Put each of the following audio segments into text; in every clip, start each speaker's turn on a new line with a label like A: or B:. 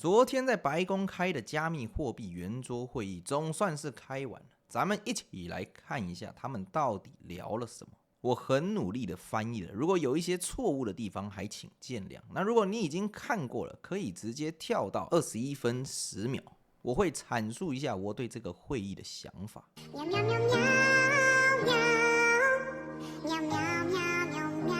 A: 昨天在白宫开的加密货币圆桌会议总算是开完了，咱们一起来看一下他们到底聊了什么。我很努力的翻译了，如果有一些错误的地方还请见谅。那如果你已经看过了，可以直接跳到21分10秒，我会阐述一下我对这个会议的想法。喵喵喵喵喵喵喵喵。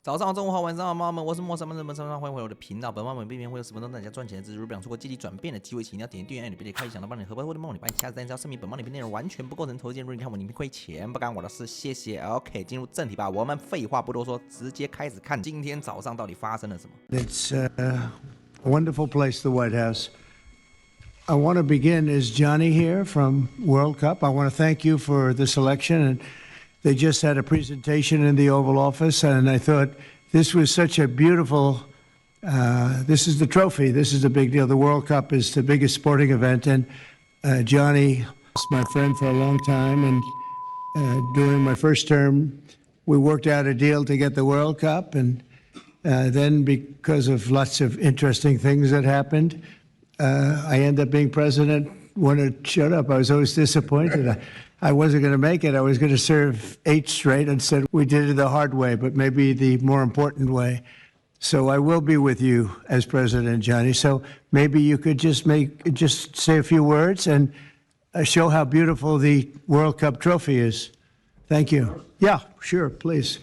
A: 早上好，中午好，晚上好，猫们，我是墨山猫的本猫，欢迎回来我的频道。本猫们并会有10分钟让大家赚钱的知识，如果想错过阶级转变的机会，请你要点订阅按钮，并且开启响动，帮你荷包或者梦里把你下次单只要声明本猫影片内容完全不构成投资建议，如果你看我影片亏钱不干我的事，谢谢。OK， 进入正题吧，我们废话不多说，直接开始看今天早上到底发生了什么。
B: It's a wonderful place, the White House. I want to begin. Is Johnny here from World Cup? I want to thank you for the selection. And they just had a presentation in the Oval Office, and I thought this was such a beautiful, this is the trophy. This is a big deal. The World Cup is the biggest sporting event, and Johnny is my friend for a long time, and during my first term, we worked out a deal to get the World Cup, and then because of lots of interesting things that happened, I ended up being president. Wanted to shut up. I was always disappointed. I wasn't going to make it. I was going to serve 8 straight. Instead, we did it the hard way, but maybe the more important way. So I will be with you as president, Johnny. So maybe you could just say a few words and show how beautiful the World Cup trophy is. Thank you. Yeah, sure, please.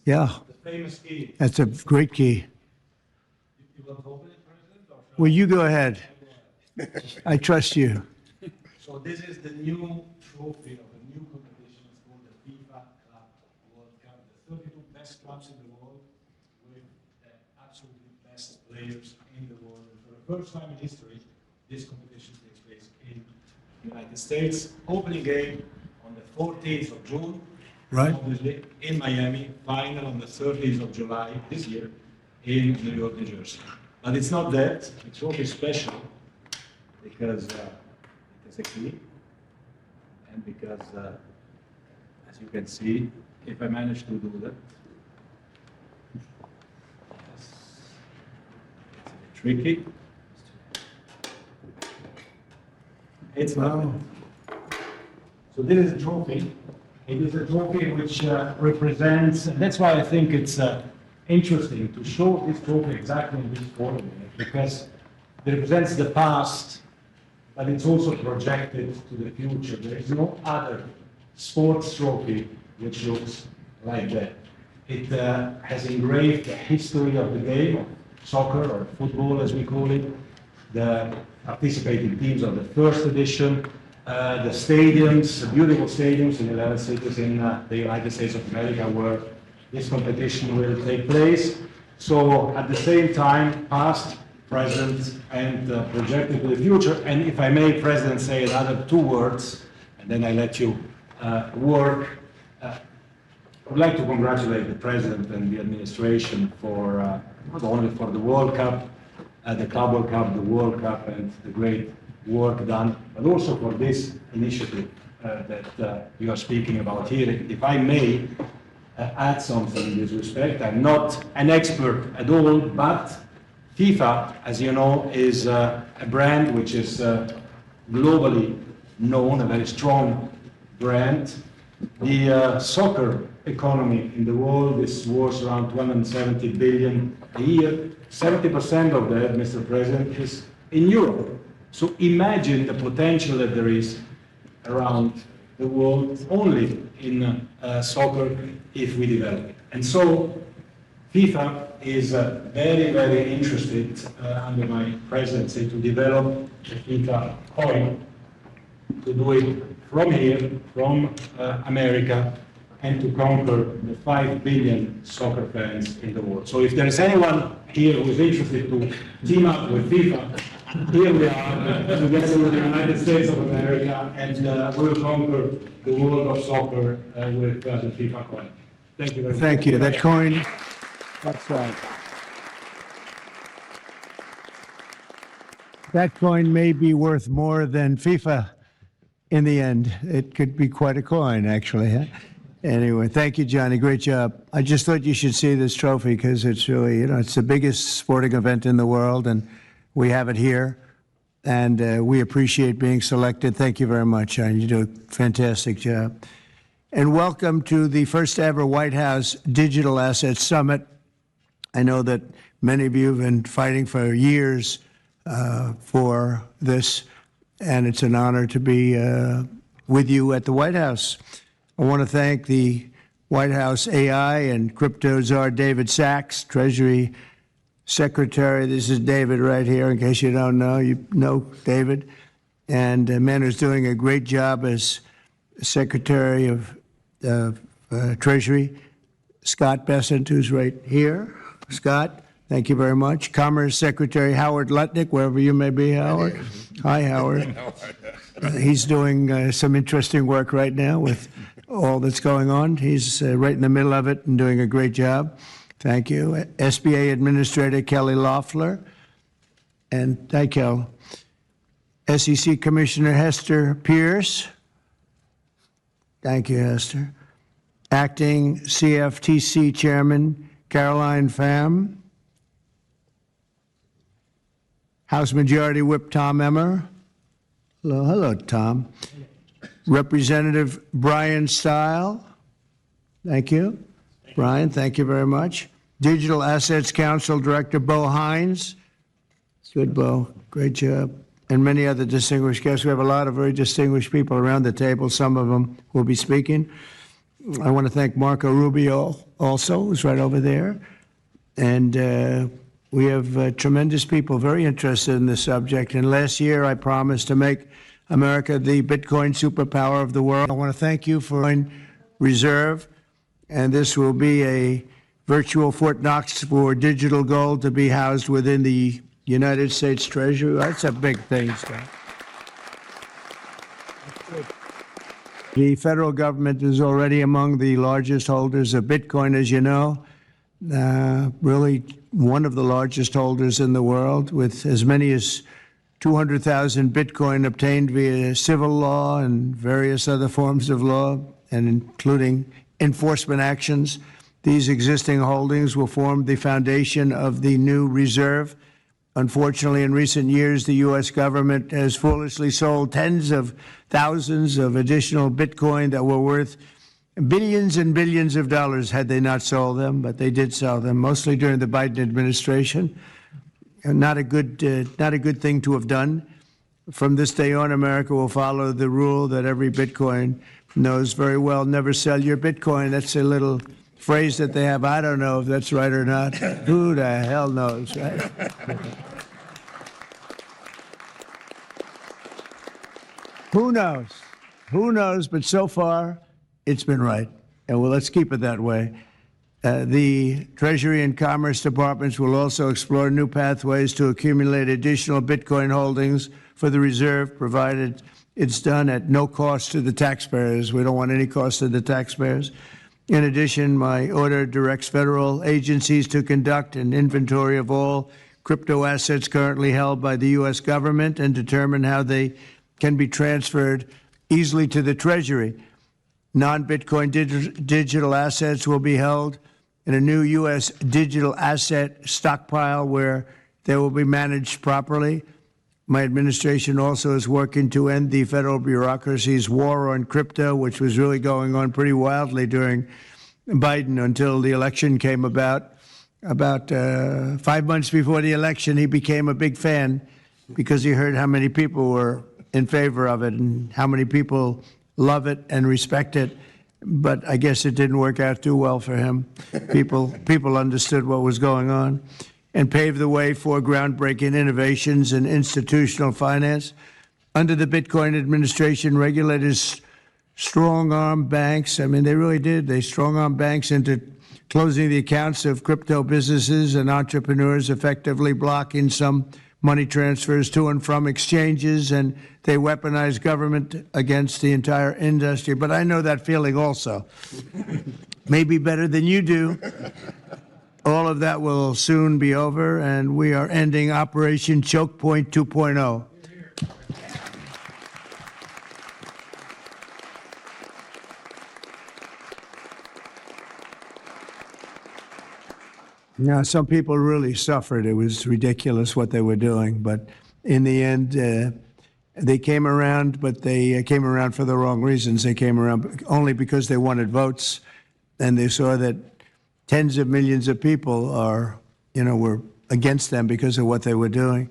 B: Yeah.
C: The famous key.
B: That's a great key.
C: You want to open it, President? Or
B: Well, you go ahead. I trust you.
C: So this is the new trophy of a new competition. It's called the FIFA Club World Cup. The 32 best clubs in the world with the absolutely best players in the world. And for the first time in history, this competition takes place in the United States. Opening game on the 14th of June.
B: Right.
C: Obviously in Miami. Final on the 30th of July this year in New York, New Jersey. But it's not that. It's really special. Because it is a key, and because, as you can see, if I manage to do that, yes, it's a bit tricky. It's
B: Wow.
C: So this is a trophy. It is a trophy which represents, and that's why I think it's interesting to show this trophy exactly in this form, because it represents the past, but it's also projected to the future. There is no other sports trophy which looks like that. It has engraved the history of the game, of soccer or football as we call it, the participating teams of the first edition, the stadiums, the beautiful stadiums in 11 cities in the United States of America where this competition will take place. So at the same time, past, present, and projected to the future. And if I may, President, say another 2 words, and then I let you work. I would like to congratulate the President and the administration for not only for the World Cup, the Club World Cup, the World Cup, and the great work done, but also for this initiative that you are speaking about here. If I may add something in this respect, I'm not an expert at all, but FIFA, as you know, is a brand which is globally known, a very strong brand. The soccer economy in the world is worth around 270 billion a year. 70% of that, Mr. President, is in Europe. So imagine the potential that there is around the world only in soccer if we develop it. And so FIFA is very, very interested under my presidency to develop the FIFA coin, to do it from here, from America, and to conquer the 5 billion soccer fans in the world. So if there is anyone here who is interested to team up with FIFA, here we are together with the United States of America, and we will conquer the world of soccer with the FIFA coin. Thank you very much.
B: Thank you. That coin, that's right. That coin may be worth more than FIFA in the end. It could be quite a coin, actually. Huh? Anyway, thank you, Johnny. Great job. I just thought you should see this trophy because it's really, it's the biggest sporting event in the world, and we have it here. And we appreciate being selected. Thank you very much, Johnny. You do a fantastic job. And welcome to the first ever White House Digital Assets Summit. I know that many of you have been fighting for years for this, and it's an honor to be with you at the White House. I want to thank the White House AI and crypto czar David Sachs, Treasury Secretary. This is David right here, in case you don't know. You know David. And a man who's doing a great job as Secretary of Treasury. Scott Bessent, who's right here. Scott, thank you very much. Commerce Secretary Howard Lutnick, wherever you may be, Howard. Hi, Howard. He's doing some interesting work right now with all that's going on. He's right in the middle of it and doing a great job. Thank you. SBA Administrator Kelly Loeffler. And thank you. SEC Commissioner Hester Pierce. Thank you, Hester. Acting CFTC Chairman Caroline Pham. House Majority Whip Tom Emmer. Hello, Tom. Representative Brian Stile. Thank you. Brian, thank you very much. Digital Assets Council Director Bo Hines. Good, Bo. Great job. And many other distinguished guests. We have a lot of very distinguished people around the table. Some of them will be speaking. I want to thank Marco Rubio also, who's right over there. And we have tremendous people very interested in this subject. And last year, I promised to make America the Bitcoin superpower of the world. I want to thank you for Reserve. And this will be a virtual Fort Knox for digital gold to be housed within the United States Treasury. That's a big thing, Scott. The federal government is already among the largest holders of Bitcoin, as you know. Really one of the largest holders in the world, with as many as 200,000 Bitcoin obtained via civil law and various other forms of law, and including enforcement actions. These existing holdings will form the foundation of the new reserve. Unfortunately, in recent years, the U.S. government has foolishly sold tens of thousands of additional Bitcoin that were worth billions and billions of dollars had they not sold them, but they did sell them, mostly during the Biden administration. Not a good thing to have done. From this day on, America will follow the rule that every Bitcoin knows very well: never sell your Bitcoin. That's a little phrase that they have. I don't know if that's right or not. Who the hell knows, right? Who knows? Who knows? But so far, it's been right. And well, let's keep it that way. The Treasury and Commerce Departments will also explore new pathways to accumulate additional Bitcoin holdings for the reserve, provided it's done at no cost to the taxpayers. We don't want any cost to the taxpayers. In addition, my order directs federal agencies to conduct an inventory of all crypto assets currently held by the U.S. government and determine how they can be transferred easily to the Treasury. Non-Bitcoin digital assets will be held in a new U.S. digital asset stockpile where they will be managed properly. My administration also is working to end the federal bureaucracy's war on crypto, which was really going on pretty wildly during Biden until the election came about. About 5 months before the election, he became a big fan because he heard how many people were in favor of it and how many people love it and respect it. But I guess it didn't work out too well for him. People understood what was going on and paved the way for groundbreaking innovations in institutional finance. Under the Bitcoin administration, regulators strong-armed banks. I mean, they really did. They strong-armed banks into closing the accounts of crypto businesses and entrepreneurs, effectively blocking some money transfers to and from exchanges, and they weaponized government against the entire industry. But I know that feeling also. Maybe better than you do. All of that will soon be over, and we are ending Operation Choke Point 2.0. Now, some people really suffered. It was ridiculous what they were doing. But in the end, they came around, but they came around for the wrong reasons. They came around only because they wanted votes, and they saw that tens of millions of people were against them because of what they were doing.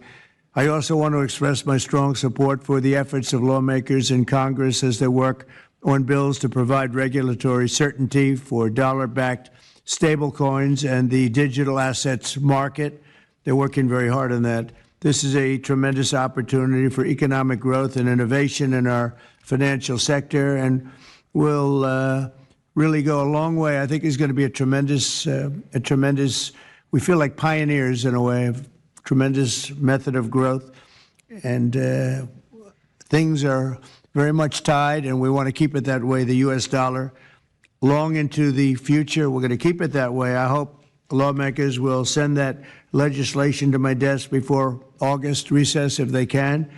B: I also want to express my strong support for the efforts of lawmakers in Congress as they work on bills to provide regulatory certainty for dollar-backed stablecoins and the digital assets market. They're working very hard on that. This is a tremendous opportunity for economic growth and innovation in our financial sector, and will really go a long way. I think it's going to be a tremendous, we feel like pioneers in a way, of tremendous method of growth. And things are very much tied, and we want to keep it that way, the U.S. dollar, long into the future. We're going to keep it that way. I hope lawmakers will send that legislation to my desk before August recess if they can.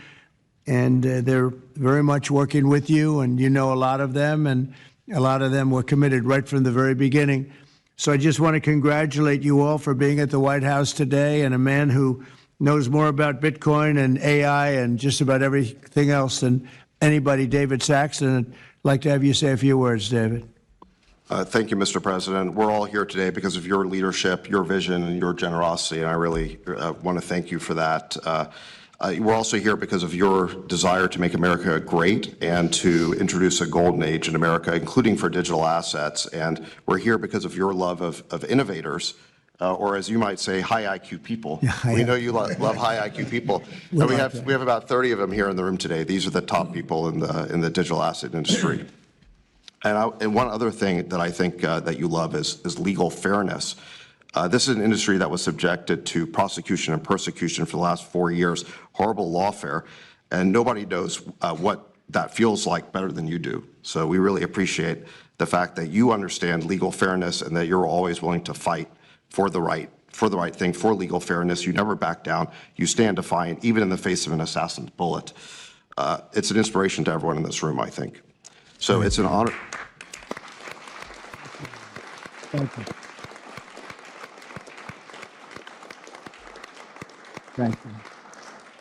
B: And they're very much working with you, and you know a lot of them, and a lot of them were committed right from the very beginning. So I just want to congratulate you all for being at the White House today, and a man who knows more about Bitcoin and AI and just about everything else than anybody, David Saxton. I'd like to have you say a few words, David.
D: Thank you, Mr. President. We're all here today because of your leadership, your vision, and your generosity, and I really want to thank you for that. We're also here because of your desire to make America great and to introduce a golden age in America, including for digital assets. And we're here because of your love of innovators, or as you might say, high IQ people. Yeah, we know you love high IQ people. And we have about 30 of them here in the room today. These are the top people in the digital asset industry. And one other thing that I think that you love is legal fairness. This is an industry that was subjected to prosecution and persecution for the last 4 years, horrible lawfare, and nobody knows what that feels like better than you do. So we really appreciate the fact that you understand legal fairness and that you're always willing to fight for the right thing, for legal fairness. You never back down. You stand defiant, even in the face of an assassin's bullet. It's an inspiration to everyone in this room, I think. So it's an honor.
B: Thank you. Thank you.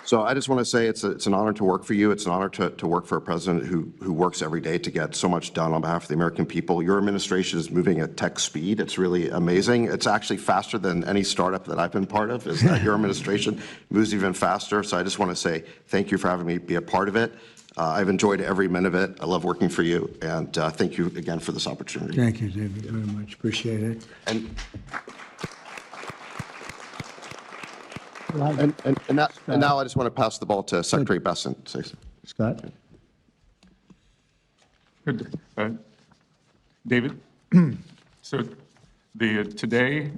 D: So I just want to say it's an honor to work for you. It's an honor to work for a president who works every day to get so much done on behalf of the American people. Your administration is moving at tech speed. It's really amazing. It's actually faster than any startup that I've been part of, is that your administration moves even faster. So I just want to say thank you for having me be a part of it. I've enjoyed every minute of it. I love working for you, and thank you again for this opportunity.
B: Thank you, David, very much. Appreciate it.
D: And now I just want to pass the ball to Secretary Besson.
B: Scott?
E: Good. David, so today,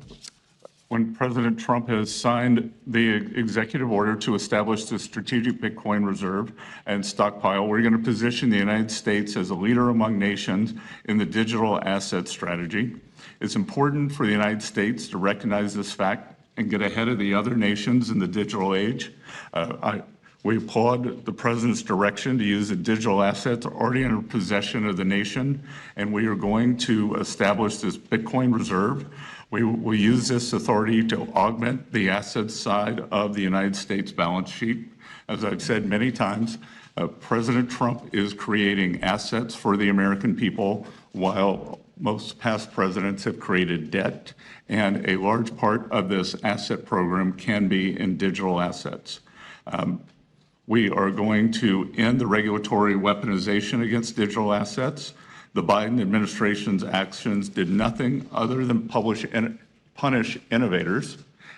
E: when President Trump has signed the executive order to establish the strategic Bitcoin reserve and stockpile, we're going to position the United States as a leader among nations in the digital asset strategy. It's important for the United States to recognize this fact and get ahead of the other nations in the digital age. We applaud the President's direction to use the digital assets already in possession of the nation, and we are going to establish this Bitcoin reserve. We will use this authority to augment the asset side of the United States balance sheet. As I've said many times, President Trump is creating assets for the American people, while most past presidents have created debt, and a large part of this asset program can be in digital assets. We are going to end the regulatory weaponization against digital assets. The Biden administration's actions did nothing other than punish innovators,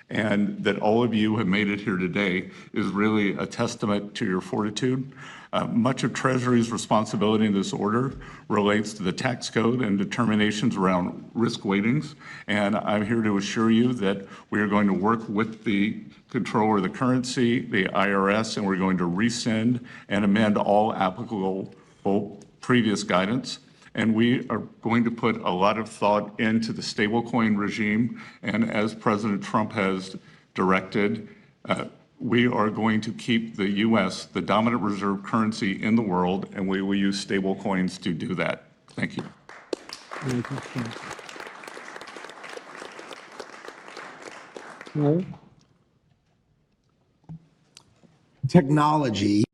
E: and that all of you have made it here today is really a testament to your fortitude. Much of Treasury's responsibility in this order relates to the tax code and determinations around risk weightings, and I'm here to assure you that we are going to work with the Controller of the Currency, the IRS, and we're going to rescind and amend all applicable previous guidance. And we are going to put a lot of thought into the stablecoin regime, and as President Trump has directed, we are going to keep the U.S. the dominant reserve currency in the world, and we will use stablecoins to do that. Thank you.
B: No?
F: Technology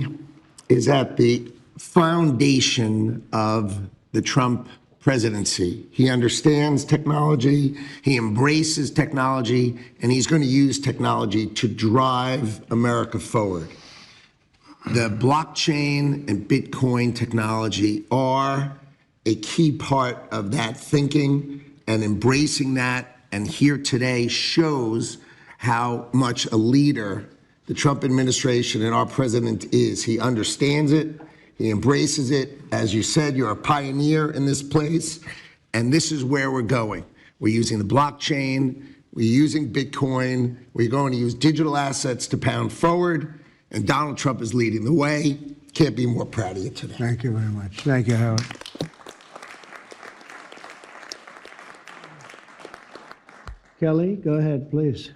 F: is at the foundation of the Trump presidency. He understands technology, he embraces technology, and he's going to use technology to drive America forward. The blockchain and Bitcoin technology are a key part of that thinking, and embracing that, and here today shows how much a leader the Trump administration and our president is. He understands it, he embraces it. As you said, you're a pioneer in this place, and this is where we're going. We're using the blockchain, we're using Bitcoin, we're going to use digital assets to pound forward, and Donald Trump is leading the way. Can't be more proud of you today.
B: Thank you very much. Thank you, Howard. Kelly, go ahead, please.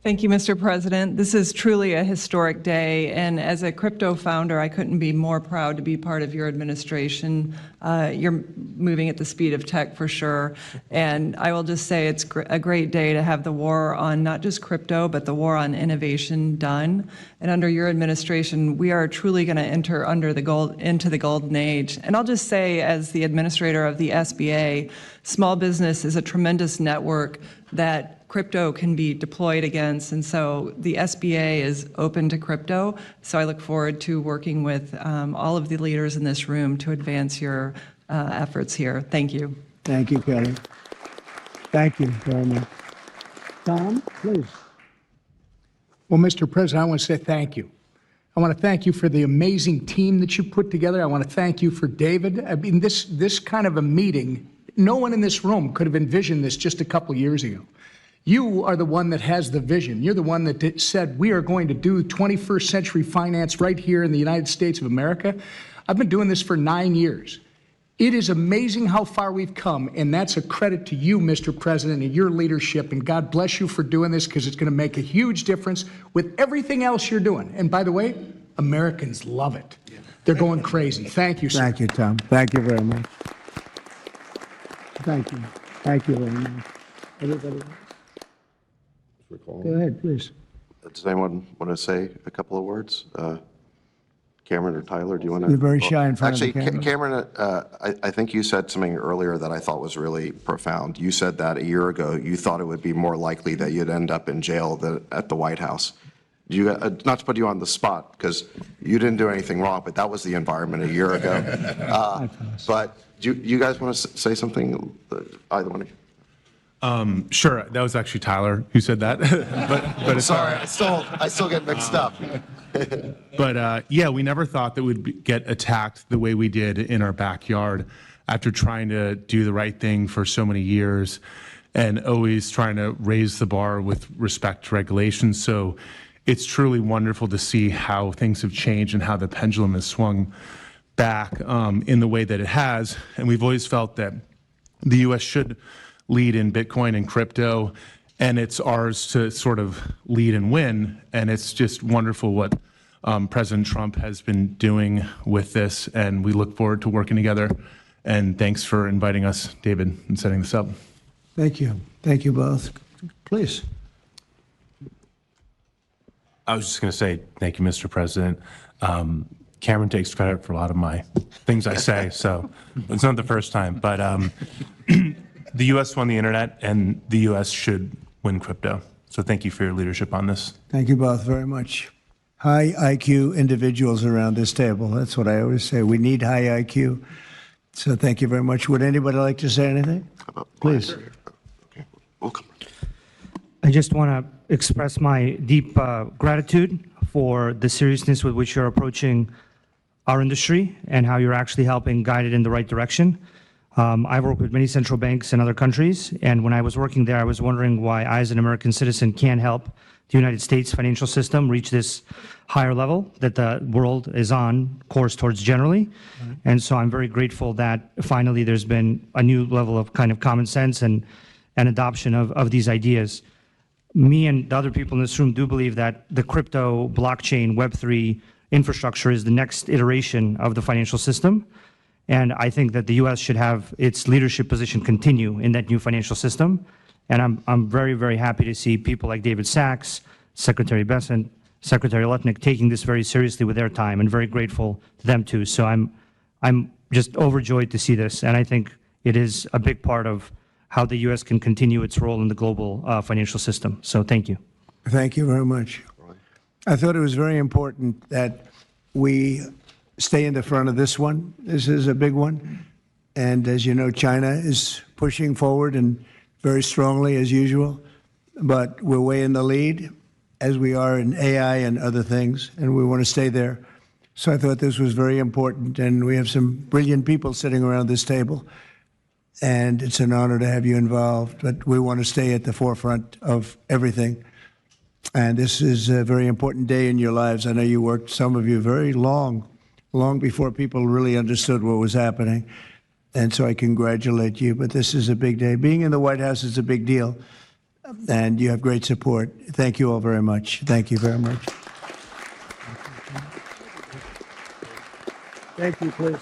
G: Thank you, Mr. President. This is truly a historic day, and as a crypto founder, I couldn't be more proud to be part of your administration. You're moving at the speed of tech for sure, and I will just say it's a great day to have the war on not just crypto, but the war on innovation done. And under your administration, we are truly going to enter into the golden age. And I'll just say, as the administrator of the SBA, small business is a tremendous network that crypto can be deployed against, and so the SBA is open to crypto. So I look forward to working with all of the leaders in this room to advance your efforts here. Thank you.
B: Thank you, Kelly. Thank you very much. Tom, please.
H: Well, Mr. President, I want to say thank you. I want to thank you for the amazing team that you put together. I want to thank you for David. I mean, this kind of a meeting, no one in this room could have envisioned this just a couple years ago. You are the one that has the vision. You're the one that said, we are going to do 21st century finance right here in the United States of America. I've been doing this for 9 years. It is amazing how far we've come, and that's a credit to you, Mr. President, and your leadership, and God bless you for doing this, because it's going to make a huge difference with everything else you're doing. And by the way, Americans love it. They're going crazy. Thank you, sir.
B: Thank you, Tom. Thank you very much. Thank you. Thank you very much. Everybody else? Go ahead, please.
D: Does anyone want to say a couple of words? Cameron or Tyler, do you want to?
B: You're very shy in front of the
D: Actually,
B: camera.
D: Cameron, I think you said something earlier that I thought was really profound. You said that a year ago, you thought it would be more likely that you'd end up in jail than at the White House. Not to put you on the spot, because you didn't do anything wrong, but that was the environment a year ago. But do you guys want to say something, either one of you?
I: Sure, that was actually Tyler who said that. but it's
D: Sorry, I still get mixed up.
I: But yeah, we never thought that we'd get attacked the way we did in our backyard after trying to do the right thing for so many years and always trying to raise the bar with respect to regulations. So it's truly wonderful to see how things have changed and how the pendulum has swung back in the way that it has. And we've always felt that the U.S. should lead in Bitcoin and crypto, and it's ours to sort of lead and win. And it's just wonderful what President Trump has been doing with this, and we look forward to working together. And thanks for inviting us, David, and setting this up.
B: Thank you. Thank you both. Please.
J: I was just going to say thank you, Mr. President. Cameron takes credit for a lot of my things I say, so it's not the first time. But the U.S. won the internet, and the U.S. should win crypto. So thank you for your leadership on this.
B: Thank you both very much. High IQ individuals around this table. That's what I always say. We need high IQ. So thank you very much. Would anybody like to say anything? Please.
D: Okay, welcome.
K: I just want to express my deep gratitude for the seriousness with which you're approaching our industry and how you're actually helping guide it in the right direction. I've worked with many central banks in other countries, and when I was working there, I was wondering why I, as an American citizen, can't help the United States financial system reach this higher level that the world is on course towards generally. And so I'm very grateful that finally there's been a new level of kind of common sense and adoption of these ideas. Me and the other people in this room do believe that the crypto, blockchain, Web3 infrastructure is the next iteration of the financial system. And I think that the U.S. should have its leadership position continue in that new financial system. And I'm very, very happy to see people like David Sachs, Secretary Bessent, Secretary Lutnick taking this very seriously with their time, and very grateful to them too. So I'm just overjoyed to see this, and I think it is a big part of how the U.S. can continue its role in the global financial system. So thank you.
B: Thank you very much. I thought it was very important that we stay in the front of this one. This is a big one. And as you know, China is pushing forward and very strongly as usual. But we're way in the lead as we are in AI and other things, and we want to stay there. So I thought this was very important. And we have some brilliant people sitting around this table. And it's an honor to have you involved. But we want to stay at the forefront of everything. And this is a very important day in your lives. I know you worked, some of you, very long before people really understood what was happening. And so I congratulate you. But this is a big day. Being in the White House is a big deal. And you have great support. Thank you all very much. Thank you very much. Thank you, please.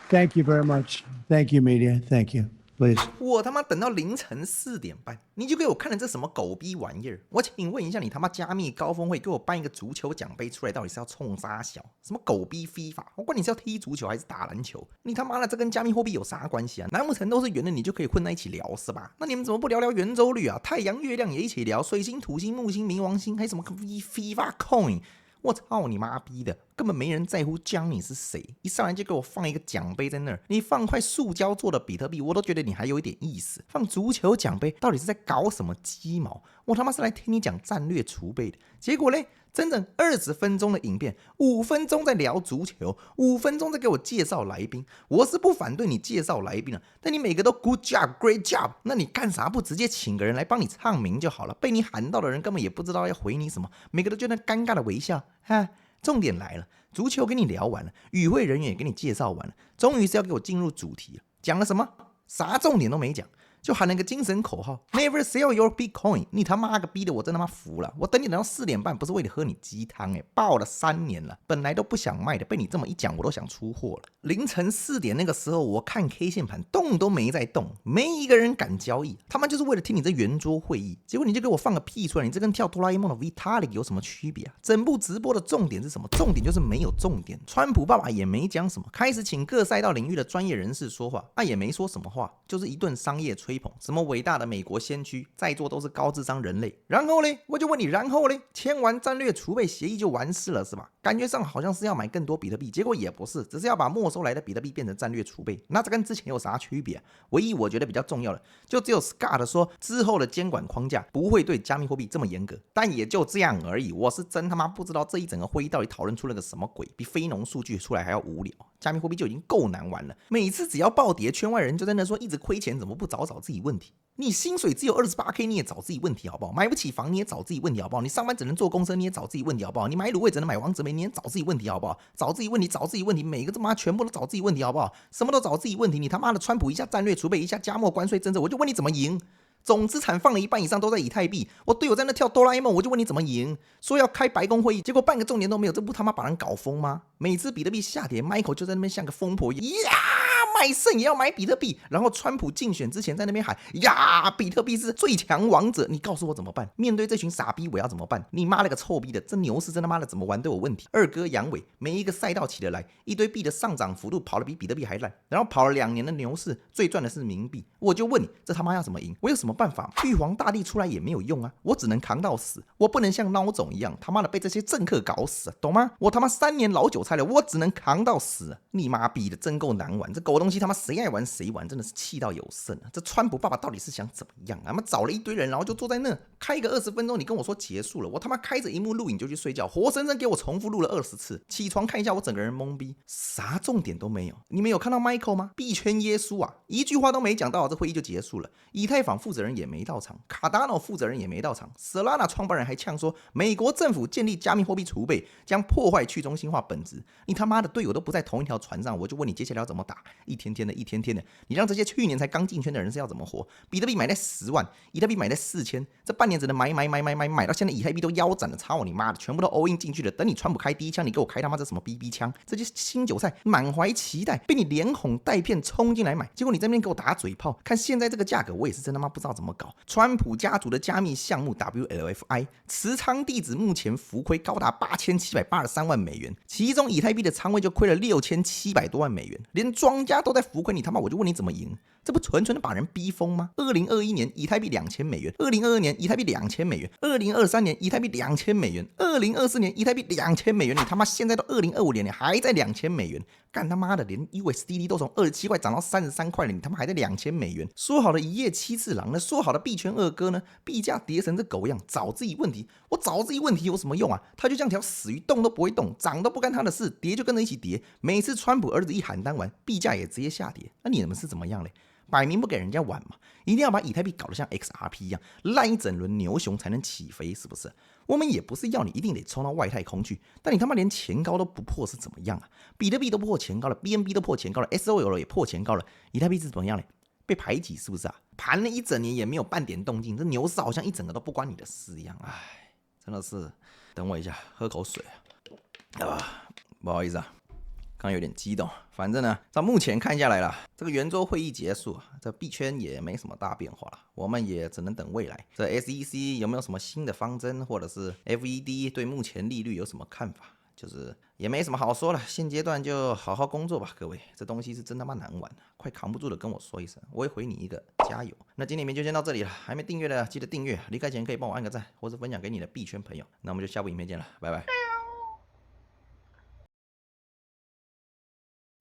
B: Thank you very much. Thank you, media. Thank you. Please.
A: 我他妈等到凌晨4点半，你就给我看了这什么狗逼玩意儿？我请问一下，你他妈加密高峰会给我颁一个足球奖杯出来，到底是要冲啥小？什么狗逼FIFA？我管你是要踢足球还是打篮球？你他妈的这跟加密货币有啥关系啊？难不成都是圆的，你就可以混在一起聊是吧？那你们怎么不聊聊圆周率啊？太阳、月亮也一起聊，水星、土星、木星、冥王星，还什么 FIFA Coin？我操你妈逼的，根本没人在乎江你是谁，一上来就给我放一个奖杯在那儿，你放块塑胶做的比特币，我都觉得你还有一点意思。放足球奖杯到底是在搞什么鸡毛？我他妈是来听你讲战略储备的，结果嘞，整整20分钟的影片，5分钟在聊足球，5分钟在给我介绍来宾。我是不反对你介绍来宾了，但你每个都 good job great job， 那你干啥不直接请个人来帮你唱名就好了？被你喊到的人根本也不知道要回你什么，每个都就那尴尬的微笑。哈，重点来了，足球给你聊完了，与会人员也给你介绍完了，终于是要给我进入主题了。讲了什么？啥重点都没讲。就喊了个精神口号 Never sell your Bitcoin， 你他妈个逼的我真他妈服了，我等你等到4点半不是为了喝你鸡汤爆了3年了，本来都不想卖的，被你这么一讲我都想出货了。凌晨4点那个时候我看 K 线盘动都没在动，没一个人敢交易，他们就是为了听你这圆桌会议，结果你就给我放个屁出来，你这跟跳哆啦 A 梦的 Vitalik 有什么区别啊？整部直播的重点是什么？重点就是没有重点，川普爸爸也没讲什么，开始请各赛道领域的专业人士说话，也没说什么话，就是一顿商业吹捧，什么伟大的美国先驱，在座都是高智商人类。然后嘞，我就问你，然后嘞，签完战略储备协议就完事了是吧？感觉上好像是要买更多比特币，结果也不是，只是要把没收来的比特币变成战略储备。那这跟之前有啥区别？唯一我觉得比较重要的，就只有 Scott 说之后的监管框架不会对加密货币这么严格，但也就这样而已。我是真他妈不知道这一整个会议到底讨论出了个什么鬼，比非农数据出来还要无聊。加密货币就已经够难玩了，每次只要暴跌，圈外人就在那说一直亏钱，怎么不找自己问题？你薪水只有 28K 你也找自己问题好不好？买不起房你也找自己问题好不好？你上班只能坐公车你也找自己问题好不好？你买卤味只能买王子梅你也找自己问题好不好？找自己问题，找自己问题，每个他妈全部都找自己问题好不好？什么都找自己问题，你他妈的川普一下战略储备，一下加墨关税政策，我就问你怎么赢？总资产放了一半以上都在以太币，我队友在那跳哆啦 A 梦，我就问你怎么赢？说要开白宫会议，结果半个重点都没有，这不他妈把人搞疯吗？每次比特币下跌 ，Michael 就在那边像个疯婆一样，卖肾也要买比特币。然后川普竞选之前在那边喊呀，比特币是最强王者，你告诉我怎么办？面对这群傻逼，我要怎么办？你妈了个臭逼的，这牛市真他妈的怎么玩都有问题。二哥阳痿，每一个赛道起得来，一堆币的上涨幅度跑得比比特币还烂，然后跑了2年的牛市，最赚的是冥币。我就问你，这他妈要怎么赢？我有什么办法？玉皇大帝出来也没有用啊，我只能扛到死，我不能像孬种一样他妈的被这些政客搞死，懂吗？我他妈3年老韭菜了，我只能扛到死。你妈逼的真够难玩，这狗东西他妈谁爱玩谁玩，真的是气到有剩啊！这川普爸爸到底是想怎么样啊？他妈找了一堆人，然后就坐在那开个20分钟，你跟我说结束了，我他妈开着荧幕录影就去睡觉，活生生给我重复录了20次，起床看一下我整个人懵逼，啥重点都没有。你们有看到 Michael 吗？币圈耶稣啊，一句话都没讲到，这会议就结束了。以太坊负责人也没到场，卡达诺负责人也没到场 ，Solana 创办人还呛说，美国政府建立加密货币储备将破坏去中心化本质。你他妈的队友都不在同一条船上，我就问你接下来要怎么打？以一天天的，你让这些去年才刚进圈的人是要怎么活？比特币买在10万，以太币买在4000，这半年只能买到现在以太币都腰斩了，操你妈的，全部都 all in 进去了。等你川普开第一枪，你给我开他妈这什么 BB 枪？这些新韭菜满怀期待，被你连哄带骗冲进来买，结果你这边给我打嘴炮，看现在这个价格，我也是真他妈不知道怎么搞。川普家族的加密项目 WLFI 持仓地址目前浮亏高达8783万美元，其中以太币的仓位就亏了6700多万美元，连庄家都在浮亏，你他妈我就问你怎么赢？这不纯纯的把人逼疯吗？2021年以太币2000美元，2022年以太币2000美元，2023年以太币2000美元，2024年以太币2000美元，你他妈现在都2025年，你还在2000美元，干他妈的，连 USDT 都从27块涨到33块了，你他妈还在2000美元？说好的一夜七次郎呢？说好的币圈二哥呢？币价跌成这狗样，找自己问题，我找自己问题有什么用啊？他就像条死鱼，动都不会动，涨都不干他的事，跌就跟着一起跌。每次川普儿子一喊单完，币价也直接下跌，那你们是怎么样嘞？摆明不给人家玩嘛，一定要把以太币搞得像 XRP 一样，烂一整轮牛熊才能起飞，是不是？我们也不是要你一定得冲到外太空去，但你他妈连前高都不破是怎么样啊？比特币都破前高了 ，BNB 都破前高了 ，SOL 也破前高了，以太币是怎么样嘞？被排挤是不是啊？盘了一整年也没有半点动静，这牛市好像一整个都不关你的事一样，唉，真的是。等我一下，喝口水不好意思啊。刚有点激动，反正呢，照目前看下来了，这个圆桌会议结束，这币圈也没什么大变化了，我们也只能等未来。这 SEC 有没有什么新的方针，或者是 FED 对目前利率有什么看法？就是也没什么好说了，现阶段就好好工作吧，各位，这东西是真他妈难玩，快扛不住了跟我说一声，我会回你一个加油。那今天影片就先到这里了，还没订阅的记得订阅，离开前可以帮我按个赞，或是分享给你的币圈朋友。那我们就下部影片见了，拜拜。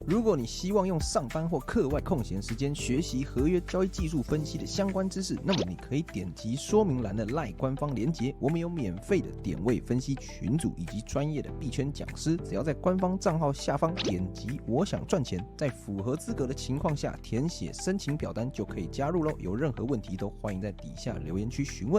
A: 如果你希望用上班或课外空闲时间学习合约交易技术分析的相关知识，那么你可以点击说明栏的 LINE 官方连结，我们有免费的点位分析群组以及专业的币圈讲师，只要在官方账号下方点击我想赚钱，在符合资格的情况下填写申请表单就可以加入咯。有任何问题都欢迎在底下留言区询问。